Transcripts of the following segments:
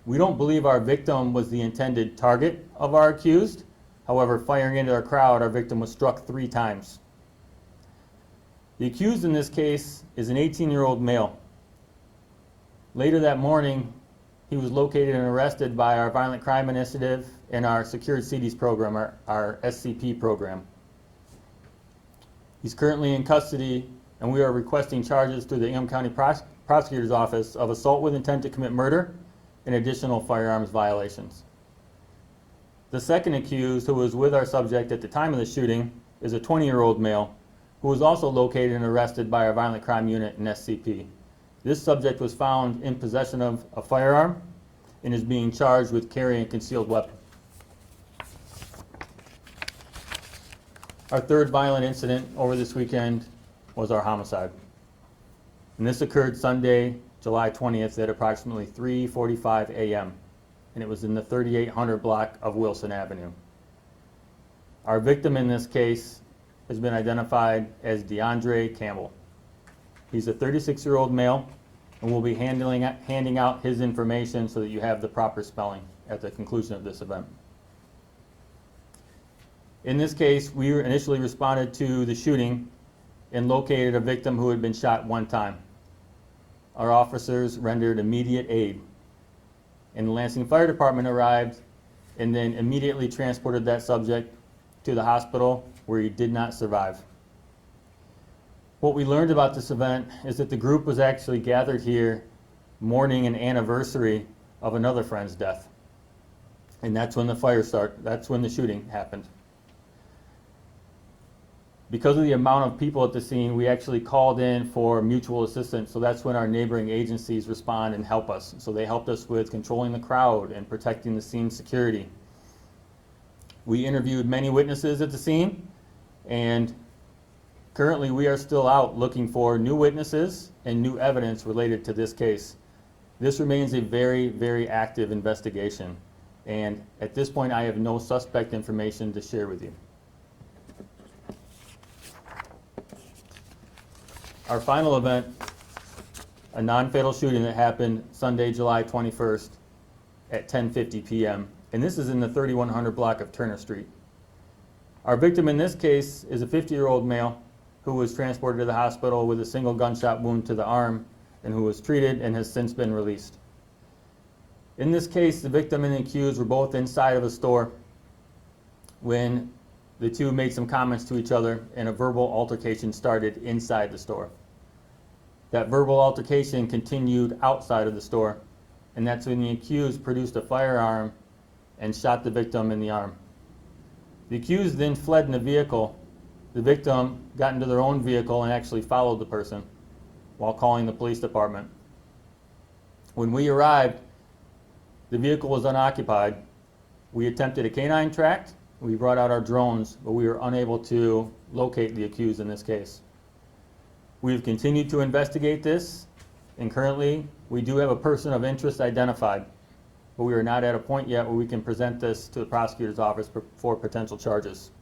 We don't believe our victim was the intended target of our accused. However, firing into our crowd, our victim was struck 3 times. The accused in this case is an 18-year-old male. Later that morning, he was located and arrested by our Violent Crime Initiative and our Secured Cities program, our SCP program. He's currently in custody, and we are requesting charges through the Ingham County Prosecutor's Office of assault with intent to commit murder and additional firearms violations. The second accused, who was with our subject at the time of the shooting, is a 20-year-old male who was also located and arrested by our Violent Crime Unit and SCP. This subject was found in possession of a firearm and is being charged with carrying a concealed weapon. Our third violent incident over this weekend was our homicide. And this occurred Sunday, July 20th at approximately 3:45 a.m. and it was in the 3800 block of Wilson Avenue. Our victim in this case has been identified as DeAndre Campbell. He's a 36-year-old male, and we'll be handing out his information so that you have the proper spelling at the conclusion of this event. In this case, we initially responded to the shooting and located a victim who had been shot 1 time. Our officers rendered immediate aid, and the Lansing Fire Department arrived and then immediately transported that subject to the hospital where he did not survive. What we learned about this event is that the group was actually gathered here mourning an anniversary of another friend's death. And that's when that's when the shooting happened. Because of the amount of people at the scene, we actually called in for mutual assistance. So that's when our neighboring agencies respond and help us. So they helped us with controlling the crowd and protecting the scene security. We interviewed many witnesses at the scene, and currently we are still out looking for new witnesses and new evidence related to this case. This remains a very, very active investigation. And at this point, I have no suspect information to share with you. Our final event, a non-fatal shooting that happened Sunday, July 21st at 10:50 p.m. And this is in the 3100 block of Turner Street. Our victim in this case is a 50-year-old male who was transported to the hospital with a single gunshot wound to the arm and who was treated and has since been released. In this case, the victim and the accused were both inside of a store when the two made some comments to each other and a verbal altercation started inside the store. That verbal altercation continued outside of the store, and that's when the accused produced a firearm and shot the victim in the arm. The accused then fled in a vehicle. The victim got into their own vehicle and actually followed the person while calling the police department. When we arrived, the vehicle was unoccupied. We attempted a canine track. We brought out our drones, but we were unable to locate the accused in this case. We have continued to investigate this, and currently we do have a person of interest identified, but we are not at a point yet where we can present this to the prosecutor's office for potential charges.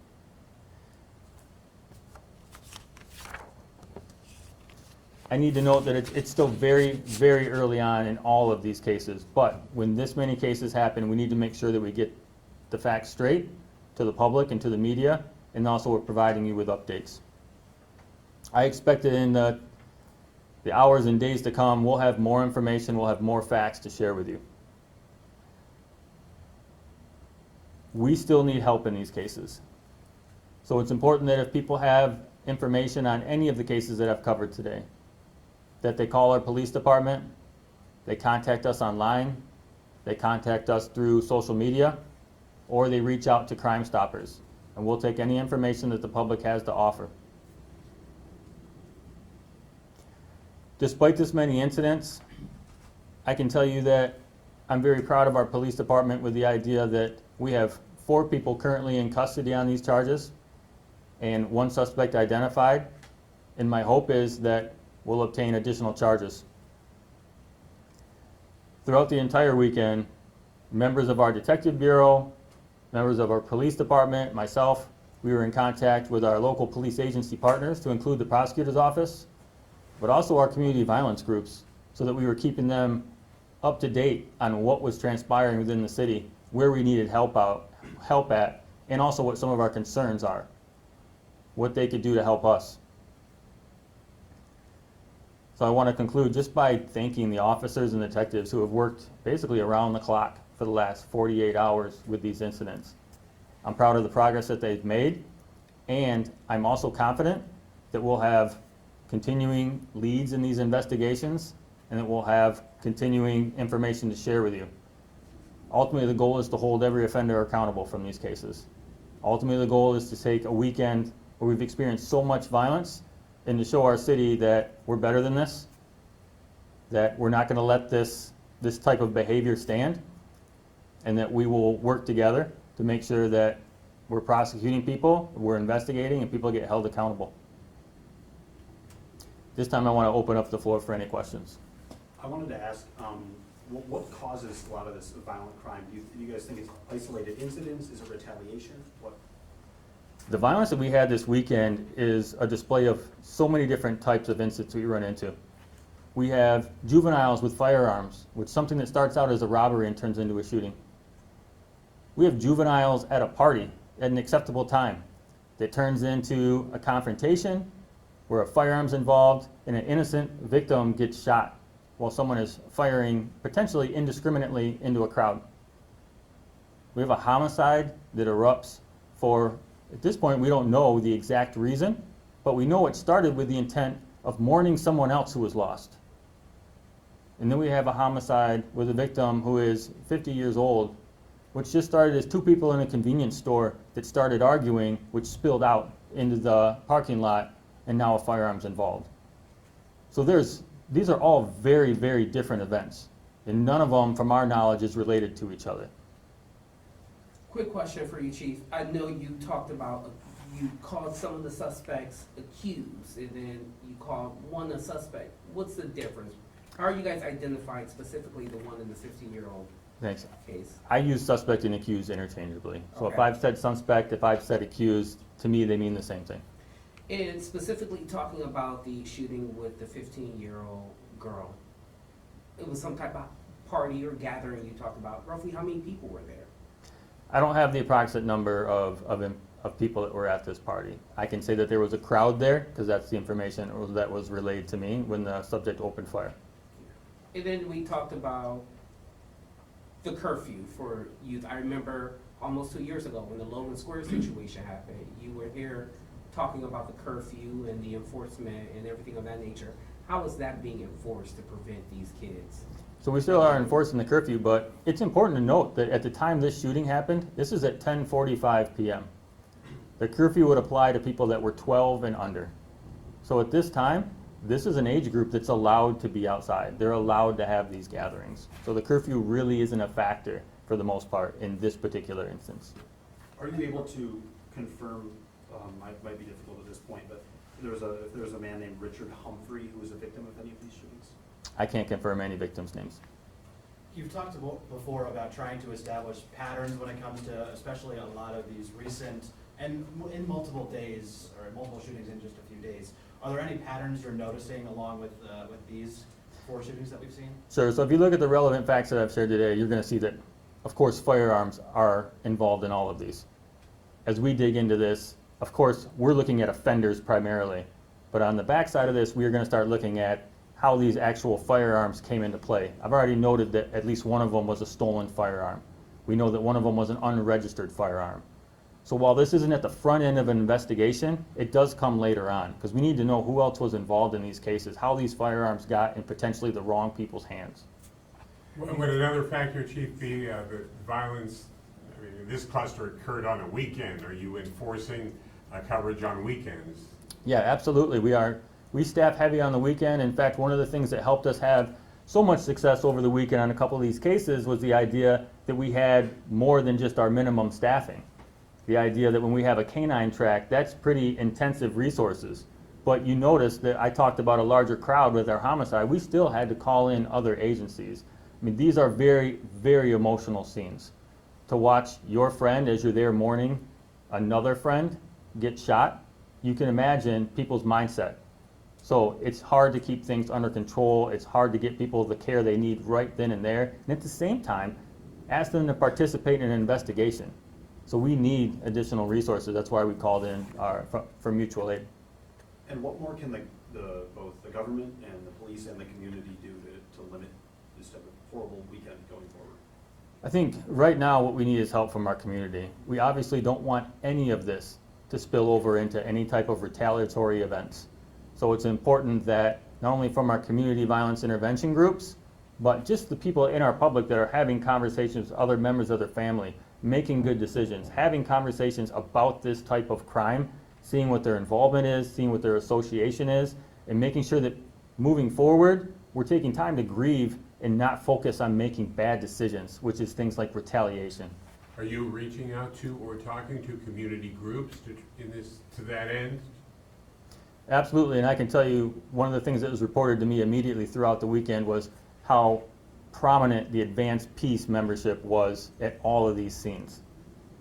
I need to note that it's still very, very early on in all of these cases, but when this many cases happen, we need to make sure that we get the facts straight to the public and to the media, and also we're providing you with updates. I expect that in the hours and days to come, we'll have more information, we'll have more facts to share with you. We still need help in these cases. So it's important that if people have information on any of the cases that I've covered today, that they call our police department, they contact us online, they contact us through social media, or they reach out to Crime Stoppers, and we'll take any information that the public has to offer. Despite this many incidents, I can tell you that I'm very proud of our police department with the idea that we have 4 people currently in custody on these charges and 1 suspect identified, and my hope is that we'll obtain additional charges. Throughout the entire weekend, members of our detective bureau, members of our police department, myself, we were in contact with our local police agency partners to include the prosecutor's office, but also our community violence groups, so that we were keeping them up to date on what was transpiring within the city, where we needed help at, and also what some of our concerns are, what they could do to help us. So I want to conclude just by thanking the officers and detectives who have worked basically around the clock for the last 48 hours with these incidents. I'm proud of the progress that they've made, and I'm also confident that we'll have continuing leads in these investigations and that we'll have continuing information to share with you. Ultimately, the goal is to hold every offender accountable from these cases. Ultimately, the goal is to take a weekend where we've experienced so much violence and to show our city that we're better than this, that we're not going to let this type of behavior stand, and that we will work together to make sure that we're prosecuting people, we're investigating, and people get held accountable. This time I want to open up the floor for any questions. I wanted to ask, what causes a lot of this violent crime? Do you guys think it's isolated incidents? Is it retaliation? What? The violence that we had this weekend is a display of so many different types of incidents we run into. We have juveniles with firearms, which is something that starts out as a robbery and turns into a shooting. We have juveniles at a party at an acceptable time that turns into a confrontation where a firearm's involved and an innocent victim gets shot while someone is firing potentially indiscriminately into a crowd. We have a homicide that erupts for, at this point, we don't know the exact reason, but we know it started with the intent of mourning someone else who was lost. And then we have a homicide with a victim who is 50 years old, which just started as two people in a convenience store that started arguing, which spilled out into the parking lot, and now a firearm's involved. So these are all very, very different events, and none of them, from our knowledge, is related to each other. Quick question for you, Chief. I know you talked about, you called some of the suspects accused, and then you called one a suspect. What's the difference? How are you guys identifying specifically the one in the 15-year-old Thanks. case? I use suspect and accused interchangeably. So if Okay. I've said suspect, if I've said accused, to me they mean the same thing. And specifically talking about the shooting with the 15-year-old girl, it was some type of party or gathering you talked about. Roughly how many people were there? I don't have the approximate number of people that were at this party. I can say that there was a crowd there because that's the information that was relayed to me when the subject opened fire. And then we talked about the curfew for youth. I remember almost 2 years ago when the Logan Square situation happened, you were here talking about the curfew and the enforcement and everything of that nature. How is that being enforced to prevent these kids? So we still are enforcing the curfew, but it's important to note that at the time this shooting happened, this is at 10:45 p.m. The curfew would apply to people that were 12 and under. So at this time, this is an age group that's allowed to be outside. They're allowed to have these gatherings. So the curfew really isn't a factor for the most part in this particular instance. Are you able to confirm, might be difficult at this point, but if there was a man named Richard Humphrey who was a victim of any of these shootings? I can't confirm any victims' names. You've talked before about trying to establish patterns when it comes to especially a lot of these recent and in multiple days or multiple shootings in just a few days. Are there any patterns you're noticing along with these 4 shootings that we've seen? Sure, so if you look at the relevant facts that I've shared today, you're going to see that, of course, firearms are involved in all of these. As we dig into this, of course, we're looking at offenders primarily, but on the backside of this, we are going to start looking at how these actual firearms came into play. I've already noted that at least one of them was a stolen firearm. We know that one of them was an unregistered firearm. So while this isn't at the front end of an investigation, it does come later on, because we need to know who else was involved in these cases, how these firearms got in potentially the wrong people's hands. Would another factor, Chief, be the violence? I mean, this cluster occurred on a weekend. Are you enforcing coverage on weekends? Yeah, absolutely. We staff heavy on the weekend. In fact, one of the things that helped us have so much success over the weekend on a couple of these cases was the idea that we had more than just our minimum staffing. The idea that when we have a canine track, that's pretty intensive resources. But you notice that I talked about a larger crowd with our homicide. We still had to call in other agencies. I mean, these are very, very emotional scenes. To watch your friend as you're there mourning another friend get shot, you can imagine people's mindset. So it's hard to keep things under control. It's hard to get people the care they need right then and there. And at the same time, ask them to participate in an investigation. So we need additional resources. That's why we called in for mutual aid. And what more can both the government and the police and the community do to limit this type of horrible weekend going forward? I think right now what we need is help from our community. We obviously don't want any of this to spill over into any type of retaliatory events. So it's important that not only from our community violence intervention groups, but just the people in our public that are having conversations with other members of their family, making good decisions, having conversations about this type of crime, seeing what their involvement is, seeing what their association is, and making sure that moving forward, we're taking time to grieve and not focus on making bad decisions, which is things like retaliation. Are you reaching out to or talking to community groups to that end? Absolutely, and I can tell you, one of the things that was reported to me immediately throughout the weekend was how prominent the advanced peace membership was at all of these scenes.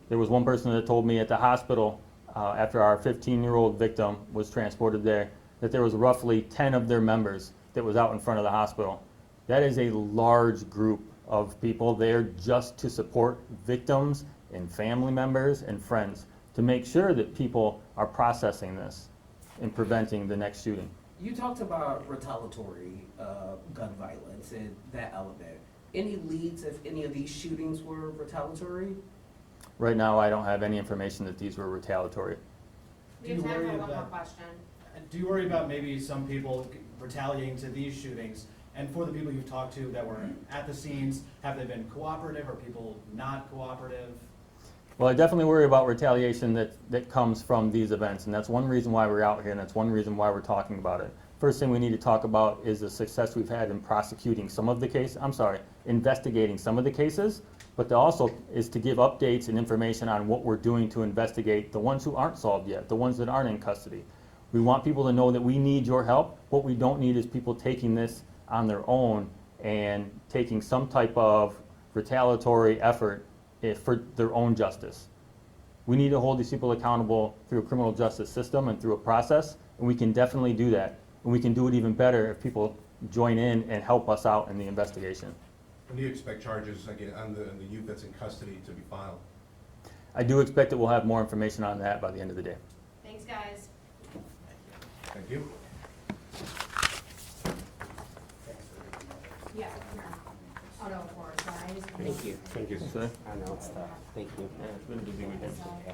There was one person that told me at the hospital, after our 15-year-old victim was transported there, that there was roughly 10 of their members that was out in front of the hospital. That is a large group of people there just to support victims and family members and friends, to make sure that people are processing this and preventing the next shooting. You talked about retaliatory gun violence and that element. Any leads if any of these shootings were retaliatory? Right now, I don't have any information that these were retaliatory. We have Do you time worry for one more about- question. Do you worry about maybe some people retaliating to these shootings? And for the people you've talked to that were at the scenes, have they been cooperative or people not cooperative? Well, I definitely worry about retaliation that comes from these events, and that's one reason why we're out here, and that's one reason why we're talking about it. First thing we need to talk about is the success we've had in investigating some of the cases, but also is to give updates and information on what we're doing to investigate the ones who aren't solved yet, the ones that aren't in custody. We want people to know that we need your help. What we don't need is people taking this on their own and taking some type of retaliatory effort for their own justice. We need to hold these people accountable through a criminal justice system and through a process, and we can definitely do that. And we can do it even better if people join in and help us out in the investigation. When do you expect charges again on the youth that's in custody to be filed? I do expect that we'll have more information on that by the end of the day. Thanks, guys. Thank you. Yeah, here. Oh, no, of course, I just. Thank you. Thank you. Sir? I know it's tough. Thank you. Yeah, it's been a busy weekend. So-